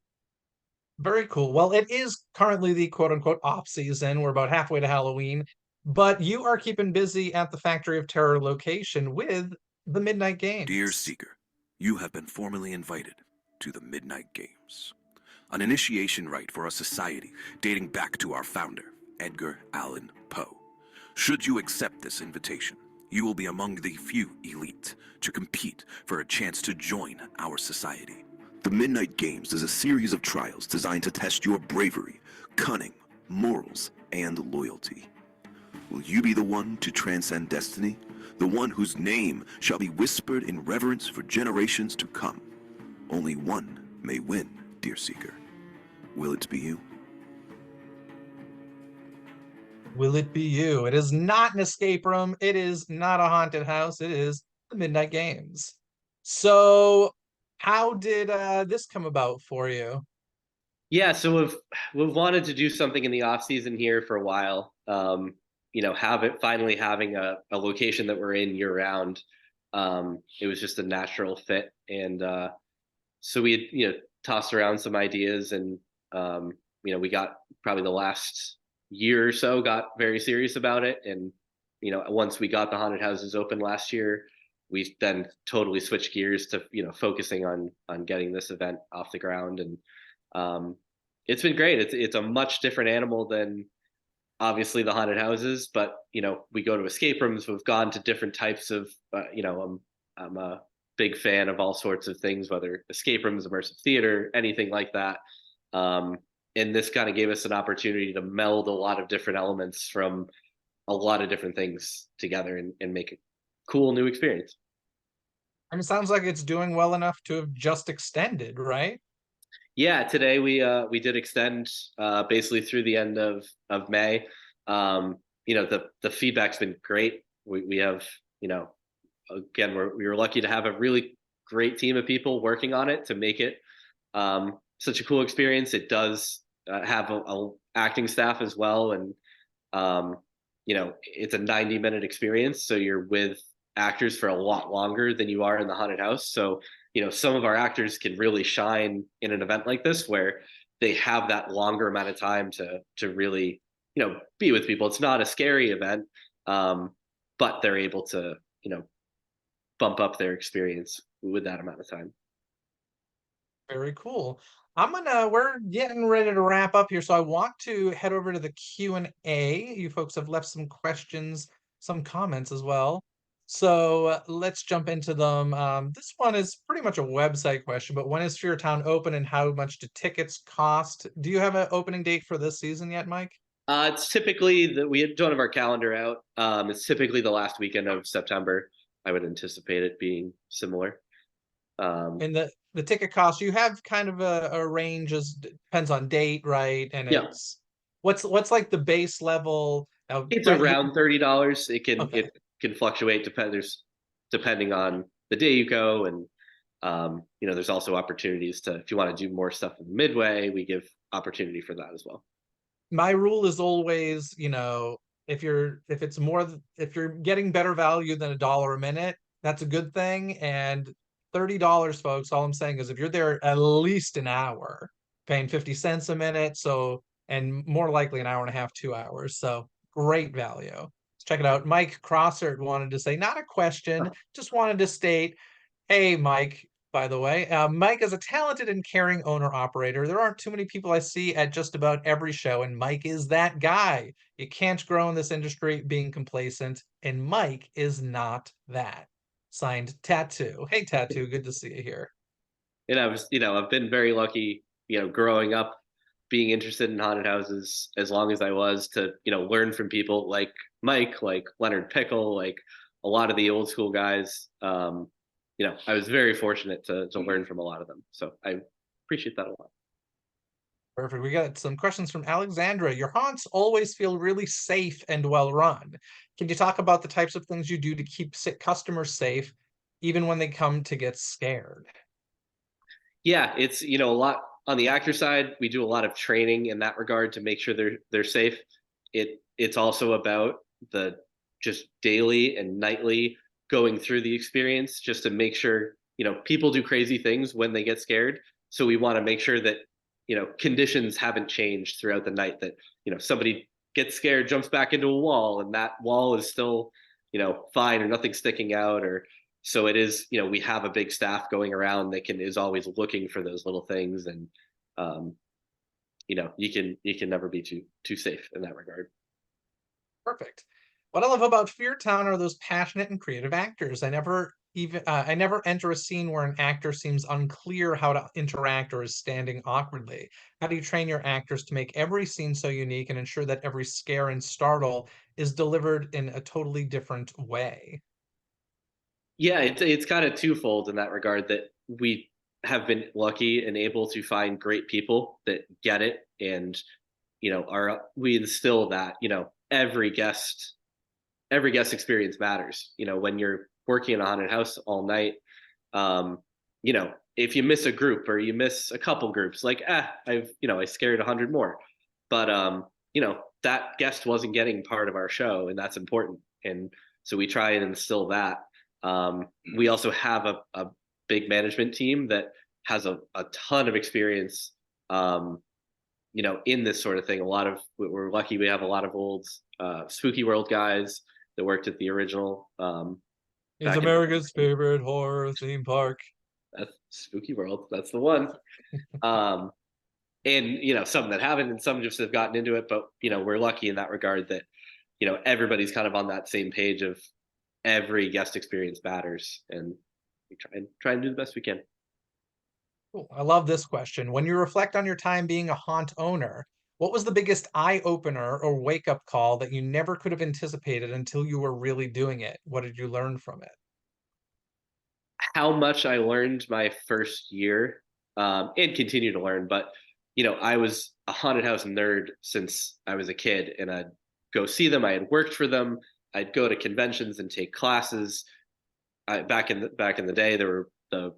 Very cool. Well, it is currently the quote unquote off season. We're about halfway to Halloween, but you are keeping busy at the Factory of Terror location with the Midnight Games. Dear Seeker, you have been formally invited to the Midnight Games, an initiation rite for a society dating back to our founder, Edgar Allan Poe. Should you accept this invitation, you will be among the few elite to compete for a chance to join our society. The Midnight Games is a series of trials designed to test your bravery, cunning, morals, and loyalty. Will you be the one to transcend destiny? The one whose name shall be whispered in reverence for generations to come? Only one may win, dear Seeker. Will it be you? Will it be you? It is not an escape room. It is not a haunted house. It is the Midnight Games. So how did this come about for you? Yeah, so we've wanted to do something in the off season here for a while. Having a location that we're in year round. It was just a natural fit, and so we had tossed around some ideas, and we got probably the last year or so got very serious about it, and once we got the haunted houses open last year, we then totally switched gears to focusing on getting this event off the ground, and it's been great. It's a much different animal than obviously the haunted houses, but we go to escape rooms. We've gone to different types of I'm a big fan of all sorts of things, whether escape rooms, immersive theater, anything like that. And this kind of gave us an opportunity to meld a lot of different elements from a lot of different things together and make a cool new experience. And it sounds like it's doing well enough to have just extended, right? Yeah, today we did extend basically through the end of May. The feedback's been great. We have again, we were lucky to have a really great team of people working on it to make it such a cool experience. It does have a acting staff as well, and it's a 90-minute experience, so you're with actors for a lot longer than you are in the haunted house. So some of our actors can really shine in an event like this, where they have that longer amount of time to really be with people. It's not a scary event, but they're able to bump up their experience with that amount of time. Very cool. We're getting ready to wrap up here, so I want to head over to the Q&A. You folks have left some questions, some comments as well. So let's jump into them. This one is pretty much a website question, but when is FearTown open and how much do tickets cost? Do you have an opening date for this season yet, Mike? It's typically we don't have our calendar out. It's typically the last weekend of September. I would anticipate it being similar. And the ticket cost, you have kind of a range, as depends on date, right? And Yeah. it's what's like the base level? It's Brett, around $30. Okay. It can fluctuate depending on the day you go, and there's also opportunities to, if you want to do more stuff in midway, we give opportunity for that as well. My rule is always, if you're getting better value than $1 a minute, that's a good thing. And $30, folks, all I'm saying is if you're there at least an hour, paying 50 cents a minute, so, and more likely an hour and a half, 2 hours. So great value. Let's check it out. Mike Crossert wanted to say, not a question, just wanted to state, hey, Mike, by the way, Mike is a talented and caring owner operator. There aren't too many people I see at just about every show, and Mike is that guy. You can't grow in this industry being complacent, and Mike is not that. Signed, Tattoo. Hey, Tattoo, good to see you here. And I've been very lucky, growing up, being interested in haunted houses as long as I was, to, learn from people like Mike, like Leonard Pickle, like a lot of the old school guys. I was very fortunate to learn from a lot of them. So I appreciate that a lot. Perfect. We got some questions from Alexandra. Your haunts always feel really safe and well run. Can you talk about the types of things you do to keep customers safe, even when they come to get scared? Yeah, it's a lot on the actor side. We do a lot of training in that regard to make sure they're safe. It's also about the just daily and nightly going through the experience, just to make sure people do crazy things when they get scared. So we want to make sure that conditions haven't changed throughout the night, that somebody gets scared, jumps back into a wall, and that wall is still fine, or nothing sticking out. Or so it is, we have a big staff going around that is always looking for those little things. And you can never be too safe in that regard. Perfect. What I love about FearTown are those passionate and creative actors. I never enter a scene where an actor seems unclear how to interact or is standing awkwardly. How do you train your actors to make every scene so unique and ensure that every scare and startle is delivered in a totally different way? Yeah, it's kind of twofold in that regard, that we have been lucky and able to find great people that get it, and we instill that every guest experience matters. When you're working in a haunted house all night, if you miss a group or you miss a couple groups, like I scared 100 more, but that guest wasn't getting part of our show, and that's important. And so we try and instill that. We also have a big management team that has a ton of experience in this sort of thing. We're lucky we have a lot of old Spooky World guys that worked at the original. It's America's favorite horror theme park. That's Spooky World. That's the one. And some that haven't, and some just have gotten into it. But we're lucky in that regard that everybody's kind of on that same page of every guest experience matters, and we try and do the best we can. Cool. I love this question. When you reflect on your time being a haunt owner, what was the biggest eye-opener or wake-up call that you never could have anticipated until you were really doing it? What did you learn from it? How much I learned my first year, and continue to learn. But I was a haunted house nerd since I was a kid, and I'd go see them. I had worked for them. I'd go to conventions and take classes. back in the day, there were the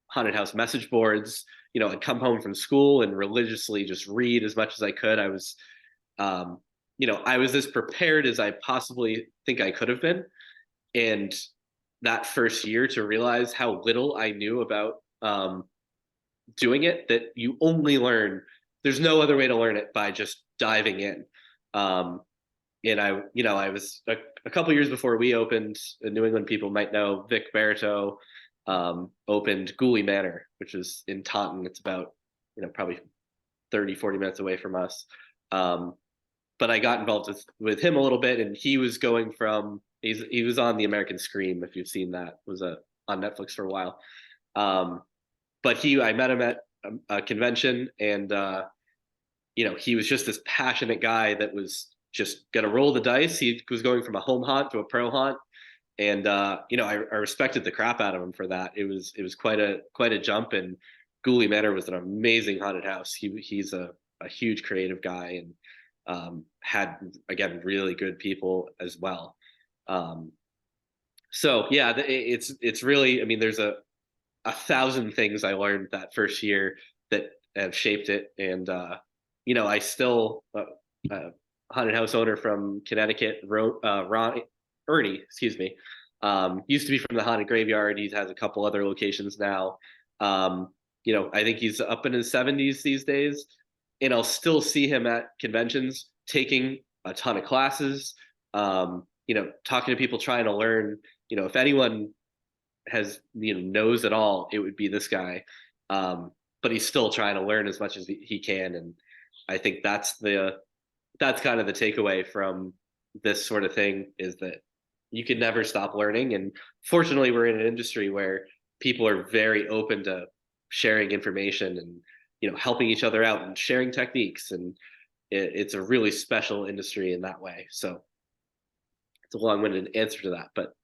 haunted house message boards. I'd come home from school and religiously just read as much as I could. I was, I was as prepared as I possibly think I could have been. And that first year, to realize how little I knew about doing it, that you only learn, there's no other way to learn it by just diving in. And I was a couple years before we opened, New England people might know, Vic Barito opened Ghoulie Manor, which is in Taunton. It's about, probably 30-40 minutes away from us. But I got involved with him a little bit, and he was going from, he was on the American Scream, if you've seen that, was on Netflix for a while. But I met him at a convention, and he was just this passionate guy that was just gonna roll the dice. He was going from a home haunt to a pro haunt, and I respected the crap out of him for that. It was quite a jump, and Ghoulie Manor was an amazing haunted house. He's a huge creative guy, and had, again, really good people as well. So yeah, it's really, I mean, there's a thousand things I learned that first year that have shaped it. And I still haunted house owner from Connecticut, Ernie, excuse me, used to be from the Haunted Graveyard. He has a couple other locations now. I think he's up in his 70s these days, and I'll still see him at conventions taking a ton of classes, talking to people, trying to learn. If anyone has, knows it all, it would be this guy. But he's still trying to learn as much as he can. And I think that's kind of the takeaway from this sort of thing, is that you can never stop learning. And fortunately, we're in an industry where people are very open to sharing information and, helping each other out and sharing techniques. And it's a really special industry in that way. So it's a long-winded answer to that, but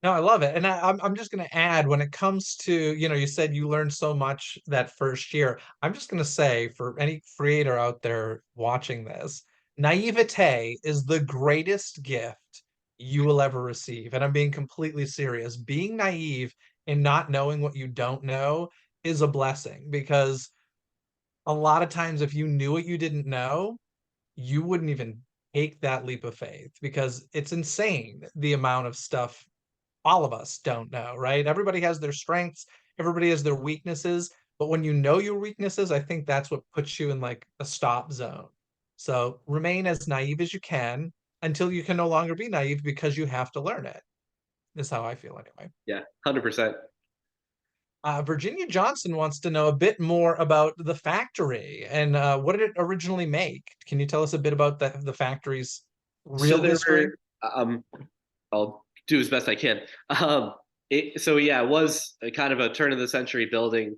No, I love it. And I'm just going to add, when it comes to, you said you learned so much that first year. I'm just going to say, for any creator out there watching this, naivete is the greatest gift you will ever receive. And I'm being completely serious. Being naive and not knowing what you don't know is a blessing, because a lot of times, if you knew what you didn't know, you wouldn't even take that leap of faith, because it's insane the amount of stuff all of us don't know, right? Everybody has their strengths, everybody has their weaknesses, but when you know your weaknesses, I think that's what puts you in like a stop zone. So remain as naive as you can until you can no longer be naive, because you have to learn it. Is how I feel anyway. yeah, 100%. Virginia Johnson wants to know a bit more about the factory and what did it originally make? Can you tell us a bit about the factory's real history? I'll do as best I can. It was a kind of a turn of the century building.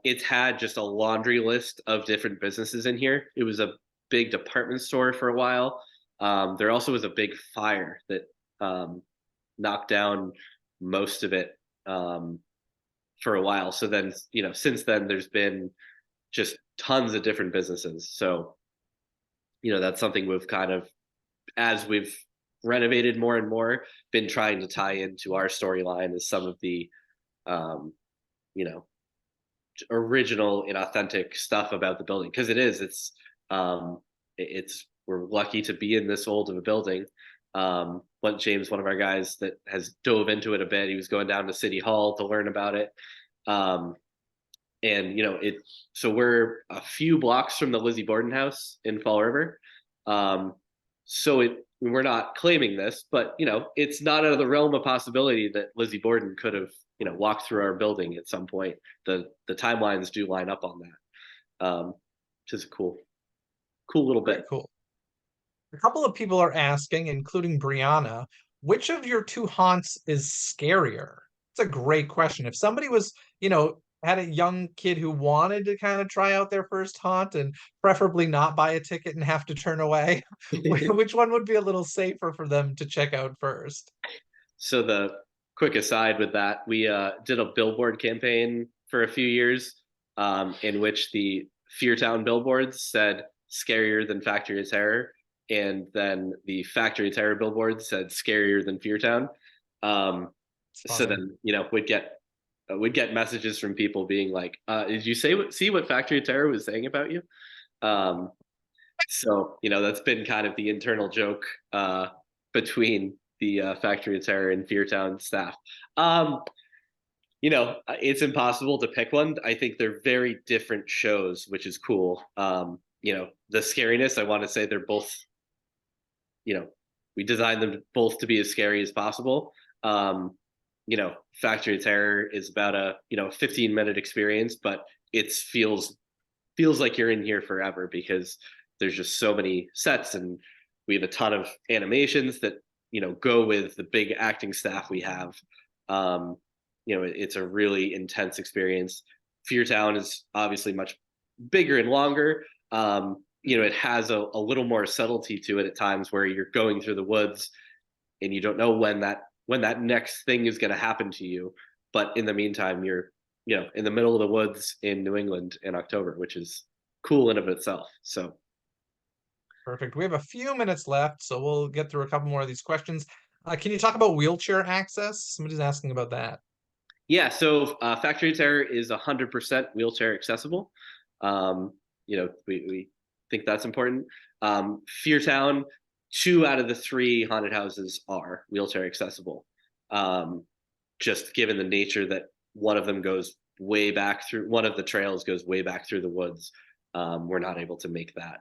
It's had just a laundry list of different businesses in here. It was a big department store for a while. There also was a big fire that knocked down most of it for a while. So then, since then, there's been just tons of different businesses. So, that's something we've kind of, as we've renovated more and more, been trying to tie into our storyline as some of the original and authentic stuff about the building, because it's we're lucky to be in this old of a building. James, one of our guys that has dove into it a bit, he was going down to City Hall to learn about it. So we're a few blocks from the Lizzie Borden house in Fall River. We're not claiming this, but it's not out of the realm of possibility that Lizzie Borden could have walked through our building at some point. The timelines do line up on that, which is a cool little bit. Very cool. A couple of people are asking, including Brianna, which of your two haunts is scarier? It's a great question. If somebody was, had a young kid who wanted to kind of try out their first haunt and preferably not buy a ticket and have to turn away, which one would be a little safer for them to check out first? So the quick aside with that, we did a billboard campaign for a few years, in which the FearTown billboards said "scarier than Factory of Terror," and then the Factory of Terror billboard said "scarier than FearTown." So then, we'd get messages from people being like, did you see what Factory of Terror was saying about you? So, that's been kind of the internal joke between the Factory of Terror and FearTown staff. It's impossible to pick one. I think they're very different shows, which is cool. The scariness, I want to say they're both, we designed them both to be as scary as possible. Factory of Terror is about a 15-minute experience, but it feels like you're in here forever because there's just so many sets, and we have a ton of animations that go with the big acting staff we have. It's a really intense experience. FearTown is obviously much bigger and longer. It has a little more subtlety to it at times where you're going through the woods and you don't know when that next thing is going to happen to you. But in the meantime, you're, in the middle of the woods in New England in October, which is cool in of itself. So. Perfect. We have a few minutes left, so we'll get through a couple more of these questions. Can you talk about wheelchair access? Somebody's asking about that. Yeah, so Factory of Terror is 100% wheelchair accessible. We think that's important. FearTown, 2 out of the 3 haunted houses are wheelchair accessible. Just given the nature that one of them goes way back through, one of the trails goes way back through the woods, we're not able to make that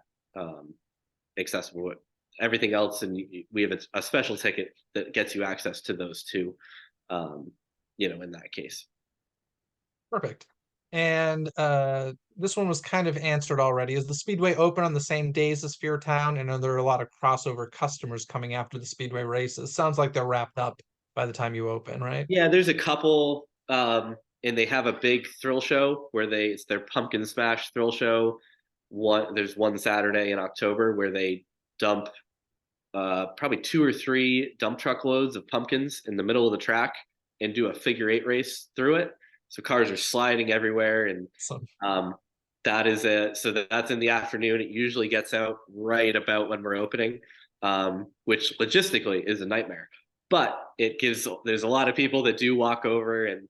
accessible. Everything else, and we have a special ticket that gets you access to those 2. In that case. Perfect. And this one was kind of answered already. Is the Speedway open on the same days as FearTown? And are there a lot of crossover customers coming after the Speedway races? Sounds like they're wrapped up by the time you open, right? Yeah, there's a couple, and they have a big thrill show where it's their Pumpkin Smash thrill show. There's one Saturday in October where they dump probably 2 or 3 dump truck loads of pumpkins in the middle of the track and do a figure 8 race through it. So cars are sliding everywhere, and that's in the afternoon. It usually gets out right about when we're opening, which logistically is a nightmare. But there's a lot of people that do walk over, and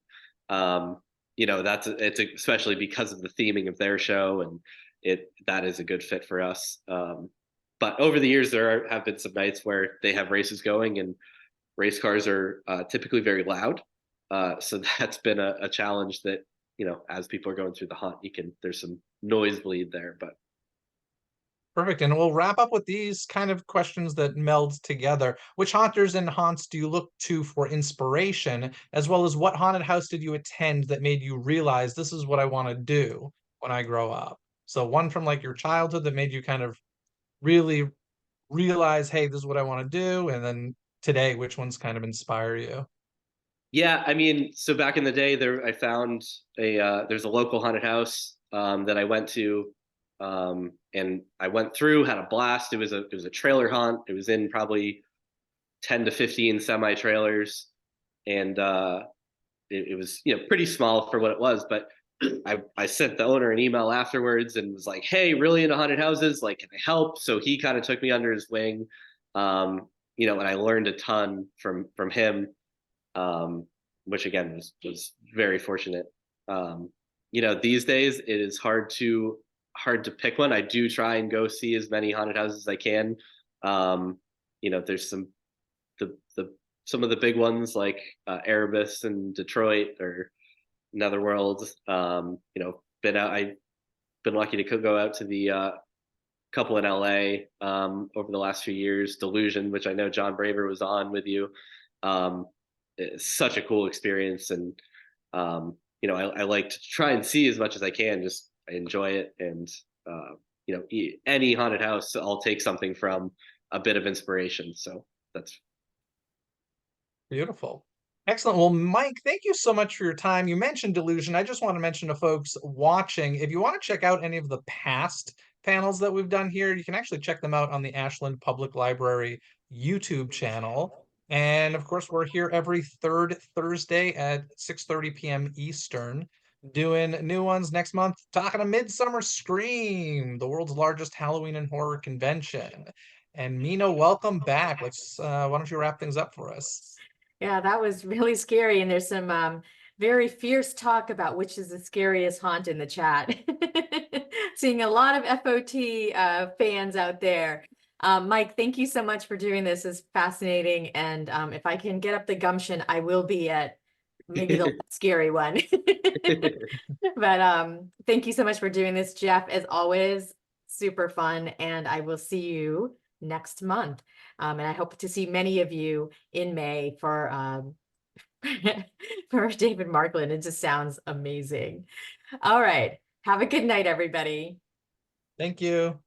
it's especially because of the theming of their show, and that is a good fit for us. But over the years, there have been some nights where they have races going, and race cars are typically very loud. So that's been a challenge that, as people are going through the hunt, there's some noise bleed there, but. Perfect. And we'll wrap up with these kind of questions that meld together. Which haunters and haunts do you look to for inspiration, as well as what haunted house did you attend that made you realize this is what I want to do when I grow up? So one from like your childhood that made you kind of really realize, hey, this is what I want to do. And then today, which ones kind of inspire you? Yeah, I mean, so back in the day, I found there's a local haunted house that I went to, and I went through, had a blast. It was a trailer haunt. It was in probably 10 to 15 semi trailers, and it was pretty small for what it was. But I sent the owner an email afterwards and was like, "Hey, really into haunted houses? Like, can I help?" So he kind of took me under his wing, and I learned a ton from him. Which again was very fortunate. These days it is hard to pick one. I do try and go see as many haunted houses as I can. There's some of the big ones like Erebus and Detroit or Netherworld. I've been lucky to go out to the couple in LA over the last few years. Delusion, which I know John Braver was on with you. It's such a cool experience, and I like to try and see as much as I can. Just I enjoy it, and any haunted house, I'll take something from a bit of inspiration. So that's beautiful. Excellent. Well, Mike, thank you so much for your time. You mentioned Delusion. I just want to mention to folks watching, if you want to check out any of the past panels that we've done here, you can actually check them out on the Ashland Public Library YouTube channel. And of course, we're here every 3rd Thursday at 6:30 p.m. Eastern, doing new ones next month, talking a Midsummer Scream, the world's largest Halloween and horror convention. And Mina, welcome back. Why don't you wrap things up for us? Yeah, that was really scary. And there's some very fierce talk about which is the scariest haunt in the chat. Seeing a lot of FOT fans out there. Mike, thank you so much for doing this. It's fascinating. And if I can get up the gumption, I will be at maybe the scary one. But thank you so much for doing this, Jeff. As always, super fun. And I will see you next month. And I hope to see many of you in May for for David Markland. It just sounds amazing. All right. Have a good night, everybody. Thank you.